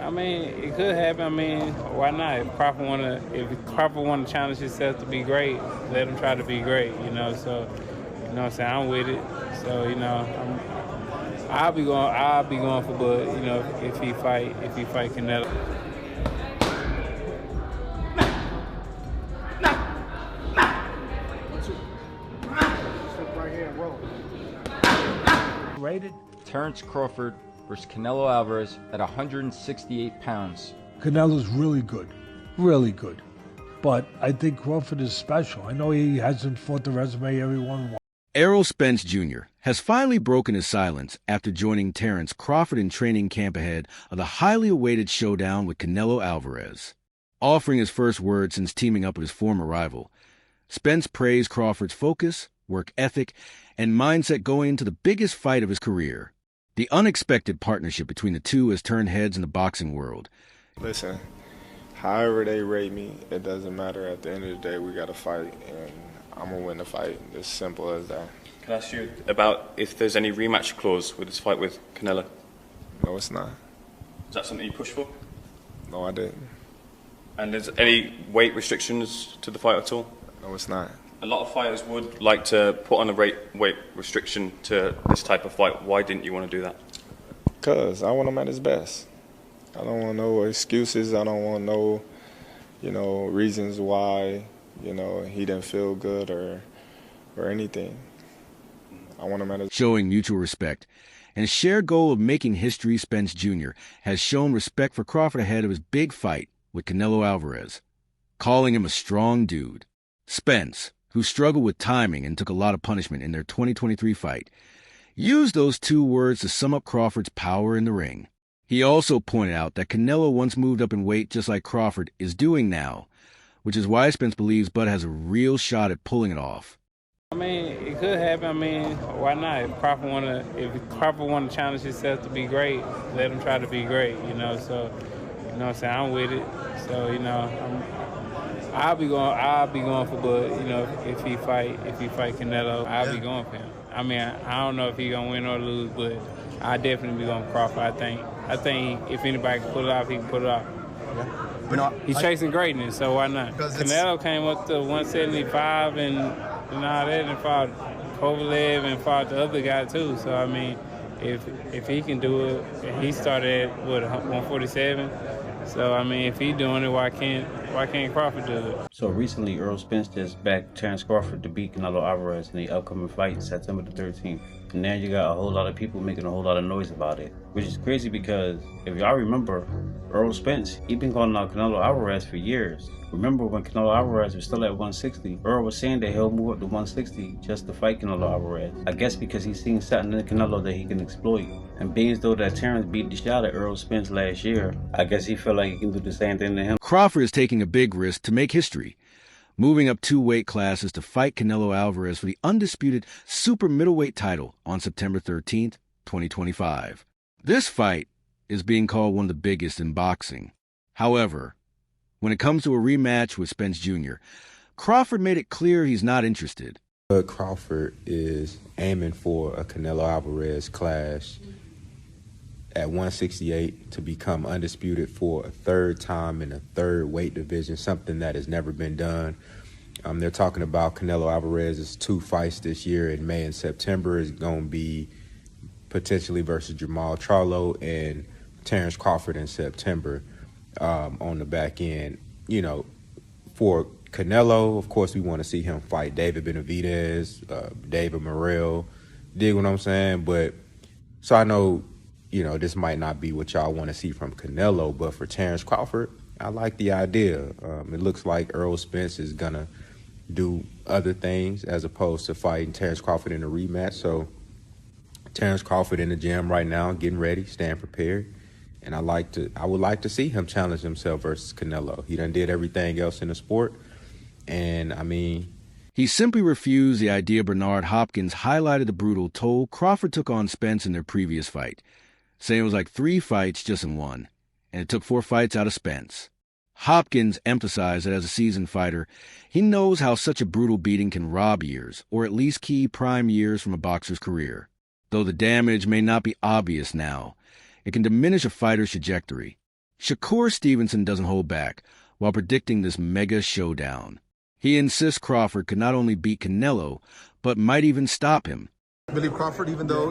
I mean, it could happen. I mean, why not? If Crawford wanna challenge himself to be great, let him try to be great. So you know what I'm saying. I'm with it. So I'll be going for Bud. If he fight Canelo. Rated Terence Crawford versus Canelo Alvarez at 168 pounds. Canelo's really good, really good. But I think Crawford is special. I know he hasn't fought the resume everyone wants. Errol Spence Jr. has finally broken his silence after joining Terence Crawford in training camp ahead of the highly awaited showdown with Canelo Alvarez. Offering his first word since teaming up with his former rival, Spence praised Crawford's focus, work ethic, and mindset going into the biggest fight of his career. The unexpected partnership between the two has turned heads in the boxing world. Listen, however they rate me, it doesn't matter. At the end of the day, we got to fight, and I'm going to win the fight. As simple as that. Can I ask you about if there's any rematch clause with this fight with Canelo? No, it's not. Is that something you pushed for? No, I didn't. And is any weight restrictions to the fight at all? No, it's not. A lot of fighters would like to put on a weight restriction to this type of fight. Why didn't you want to do that? Because I want him at his best. I don't want no excuses. I don't want no, reasons why, he didn't feel good or anything. I want him at his... Showing mutual respect and a shared goal of making history, Spence Jr. has shown respect for Crawford ahead of his big fight with Canelo Alvarez, calling him a strong dude. Spence, who struggled with timing and took a lot of punishment in their 2023 fight, used those two words to sum up Crawford's power in the ring. He also pointed out that Canelo once moved up in weight just like Crawford is doing now, which is why Spence believes Bud has a real shot at pulling it off. I mean, it could happen. I mean, why not? If Crawford wanna challenge himself to be great, let him try to be great. So you know what I'm saying. I'm with it. So I'll be going for Bud. If he fight Canelo, I'll be going for him. I mean, I don't know if he's gonna win or lose, but I definitely be going for Crawford. I think if anybody can pull it off, he can pull it off. Yeah. But He's chasing greatness, so why not? Canelo came up to 175 and all that, and fought Kovalev and fought the other guy too. So I mean, if he can do it, and he started at 147. So I mean, if he's doing it, why can't Crawford do it? So recently, Errol Spence just backed Terence Crawford to beat Canelo Alvarez in the upcoming fight, September the 13th. And now you got a whole lot of people making a whole lot of noise about it, which is crazy because if y'all remember, Errol Spence, he been calling out Canelo Alvarez for years. Remember when Canelo Alvarez was still at 160, Errol was saying that he'll move up to 160 just to fight Canelo Alvarez. I guess because he's seen something in Canelo that he can exploit. And being as though that Terence beat the shot at Errol Spence last year, I guess he felt like he can do the same thing to him. Crawford is taking a big risk to make history, moving up 2 weight classes to fight Canelo Alvarez for the undisputed super middleweight title on September 13th, 2025. This fight is being called one of the biggest in boxing. However, when it comes to a rematch with Spence Jr., Crawford made it clear he's not interested. Crawford is aiming for a Canelo Alvarez clash at 168 to become undisputed for a third time in a third weight division, something that has never been done. They're talking about Canelo Alvarez's 2 fights this year in May and September is going to be potentially versus Jamal Charlo and Terence Crawford in September on the back end. For Canelo, of course, we want to see him fight David Benavidez, David Morrell, dig what I'm saying? But so I know, this might not be what y'all want to see from Canelo, but for Terence Crawford, I like the idea. It looks like Errol Spence is going to do other things as opposed to fighting Terence Crawford in a rematch. So Terence Crawford in the gym right now, getting ready, staying prepared. And I would like to see him challenge himself versus Canelo. He done did everything else in the sport. And I mean, he simply refused the idea Bernard Hopkins highlighted the brutal toll Crawford took on Spence in their previous fight, saying it was like 3 fights just in one, and it took 4 fights out of Spence. Hopkins emphasized that as a seasoned fighter, he knows how such a brutal beating can rob years, or at least key prime years from a boxer's career. Though the damage may not be obvious now, it can diminish a fighter's trajectory. Shakur Stevenson doesn't hold back while predicting this mega showdown. He insists Crawford could not only beat Canelo, but might even stop him. I believe Crawford, even though,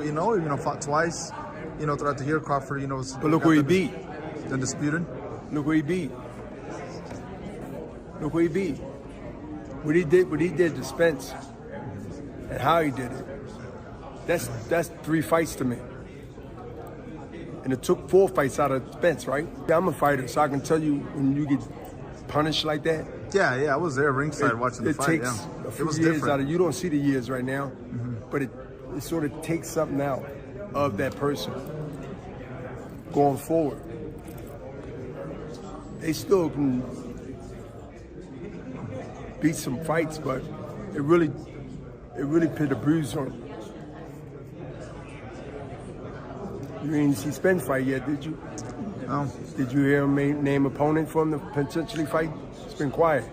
fought twice, throughout the year, Crawford, was... But look who he beat. Undisputed. Look who he beat. Look who he beat. What he did to Spence and how he did it. That's 3 fights to me. And it took 4 fights out of Spence, right? I'm a fighter, so I can tell you when you get punished like that. Yeah, I was there ringside watching the fight. It takes a few years out of you. Don't see the years right now, but it sort of takes something out of that person going forward. They still can beat some fights, but it really put a bruise on them. You didn't see Spence fight yet, did you? No. Did you hear him name opponent for him to potentially fight? It's been quiet.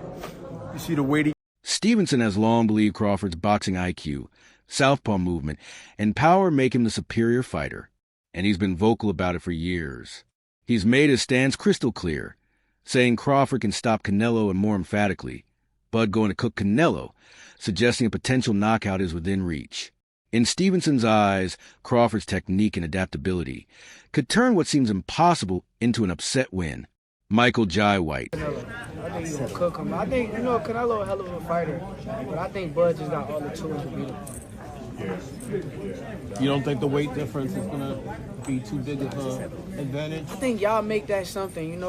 You see the weight. Stevenson has long believed Crawford's boxing IQ, southpaw movement, and power make him the superior fighter, and he's been vocal about it for years. He's made his stance crystal clear, saying Crawford can stop Canelo, and more emphatically, Bud going to cook Canelo, suggesting a potential knockout is within reach. In Stevenson's eyes, Crawford's technique and adaptability could turn what seems impossible into an upset win. Michael Jai White. I think he's going to cook him. I think, Canelo a hell of a fighter, but I think Bud just got all the tools to beat him. Yeah. You don't think the weight difference is going to be too big of an advantage? I think y'all make that something,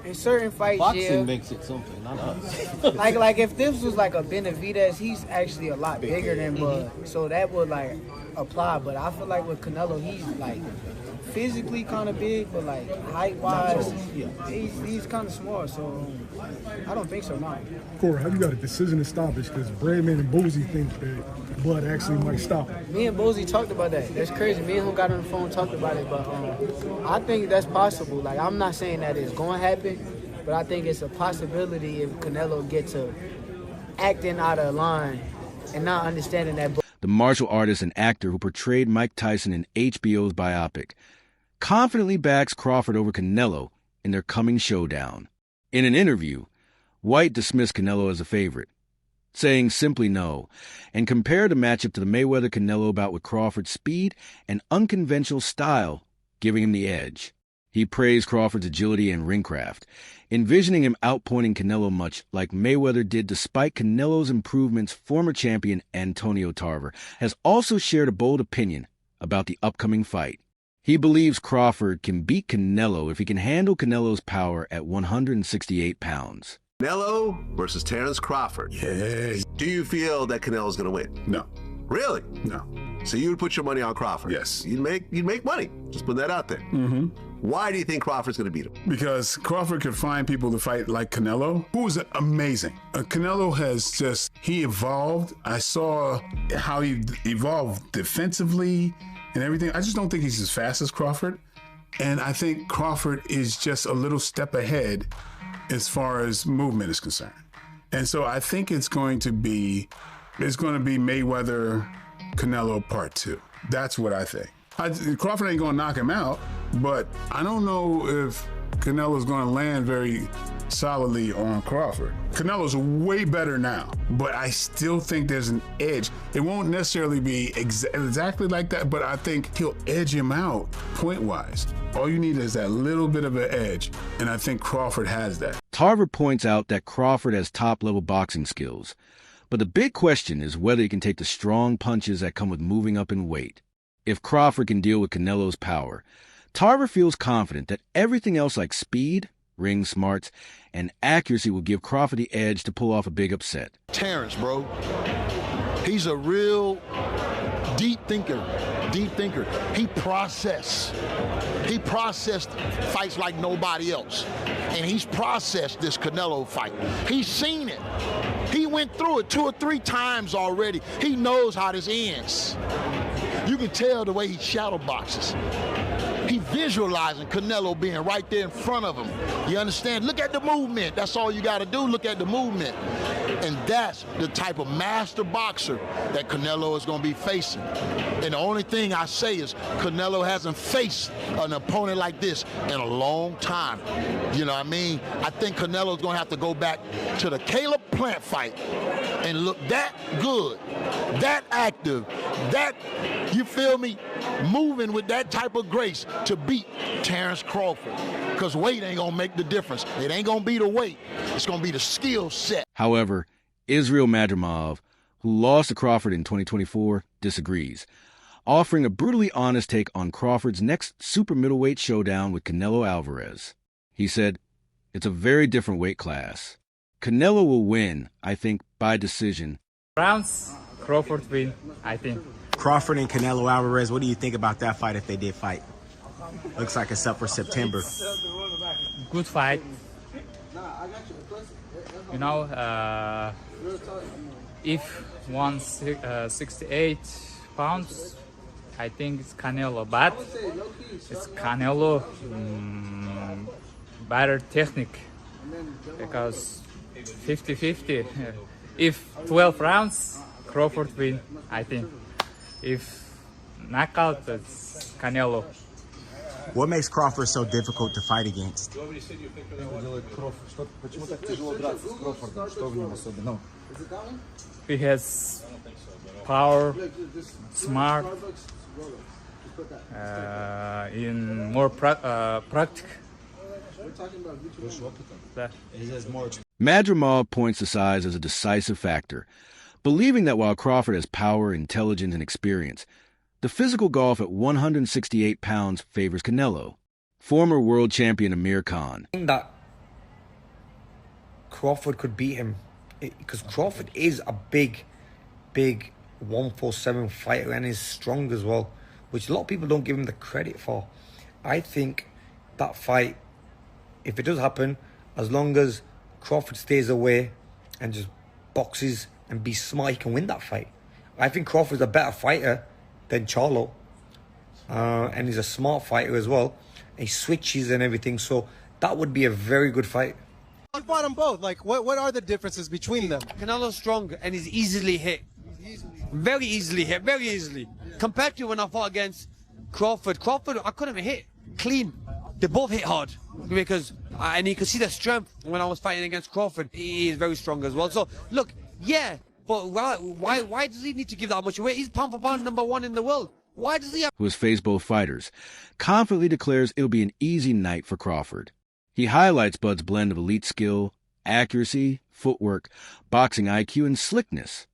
in certain fights, boxing makes it something, not us. like if this was like a Benavidez, he's actually a lot bigger than Bud, so that would like apply. But I feel like with Canelo, he's like physically kind of big, but like height wise, he's kind of small. So I don't think so. No. Corey, how you got a decision to stoppage? Because Bradman and Boozy think that Bud actually might stop him. Me and Boozy talked about that. That's crazy. Me and him got on the phone, talked about it, but I think that's possible. Like, I'm not saying that it's going to happen, but I think it's a possibility if Canelo gets to acting out of line and not understanding that. The martial artist and actor who portrayed Mike Tyson in HBO's biopic confidently backs Crawford over Canelo in their coming showdown. In an interview, White dismissed Canelo as a favorite, saying simply no, and compared the matchup to the Mayweather-Canelo bout with Crawford's speed and unconventional style, giving him the edge. He praised Crawford's agility and ringcraft, envisioning him outpointing Canelo much like Mayweather did. Despite Canelo's improvements, former champion Antonio Tarver has also shared a bold opinion about the upcoming fight. He believes Crawford can beat Canelo if he can handle Canelo's power at 168 pounds. Canelo versus Terence Crawford. Yeah. Do you feel that Canelo's going to win? No. Really? No. So you would put your money on Crawford? Yes. You'd make money. Just put that out there. Mm-hmm. Why do you think Crawford's going to beat him? Because Crawford could find people to fight like Canelo, who is amazing. Canelo has he evolved. I saw how he evolved defensively and everything. I just don't think he's as fast as Crawford. And I think Crawford is just a little step ahead as far as movement is concerned. And so I think it's going to be Mayweather Canelo Part 2. That's what I think. Crawford ain't gonna knock him out, but I don't know if Canelo's gonna land very solidly on Crawford. Canelo's way better now, but I still think there's an edge. It won't necessarily be exactly like that, but I think he'll edge him out point-wise. All you need is that little bit of an edge, and I think Crawford has that. Tarver points out that Crawford has top-level boxing skills, but the big question is whether he can take the strong punches that come with moving up in weight. If Crawford can deal with Canelo's power, Tarver feels confident that everything else like speed, ring smarts, and accuracy will give Crawford the edge to pull off a big upset. Terence, bro, he's a real deep thinker. He processed fights like nobody else. And he's processed this Canelo fight. He's seen it. He went through it 2 or 3 times already. He knows how this ends. You can tell the way he shadow boxes. He visualizing Canelo being right there in front of him. You understand? Look at the movement. That's all you got to do. Look at the movement. And that's the type of master boxer that Canelo is going to be facing. And the only thing I say is Canelo hasn't faced an opponent like this in a long time. You know what I mean? I think Canelo's going to have to go back to the Caleb Plant fight and look that good, that active, that, you feel me, moving with that type of grace to beat Terence Crawford. Because weight ain't going to make the difference. It ain't going to be the weight. It's going to be the skill set. However, Israel Madrimov, who lost to Crawford in 2024, disagrees, offering a brutally honest take on Crawford's next super middleweight showdown with Canelo Alvarez. He said, "It's a very different weight class. Canelo will win, I think, by decision." Rounds, Crawford win, I think. Crawford and Canelo Alvarez, what do you think about that fight if they did fight? Looks like it's up for September. Good fight. You know, if 168 pounds, I think it's Canelo, but it's Canelo better technique because 50-50. If 12 rounds, Crawford win, I think. If knockout, it's Canelo. What makes Crawford so difficult to fight against? He has power, smart, in more practical. Madrimov points to size as a decisive factor, believing that while Crawford has power, intelligence, and experience, the physical golf at 168 pounds favors Canelo. Former world champion Amir Khan. I think that Crawford could beat him because Crawford is a big 147 fighter and is strong as well, which a lot of people don't give him the credit for. I think that fight, if it does happen, as long as Crawford stays away and just boxes and be smart, he can win that fight. I think Crawford's a better fighter than Charlo, and he's a smart fighter as well. He switches and everything, so that would be a very good fight. You fought them both. Like, what are the differences between them? Canelo's strong and he's easily hit. Very easily hit, very easily. Compared to when I fought against Crawford, I couldn't hit clean. They both hit hard because, and you could see the strength when I was fighting against Crawford. He is very strong as well. So, look, yeah, but why does he need to give that much away? He's pound for pound #1 in the world. Why does he have... Who has faced both fighters, confidently declares it'll be an easy night for Crawford. He highlights Bud's blend of elite skill, accuracy, footwork, boxing IQ, and slickness.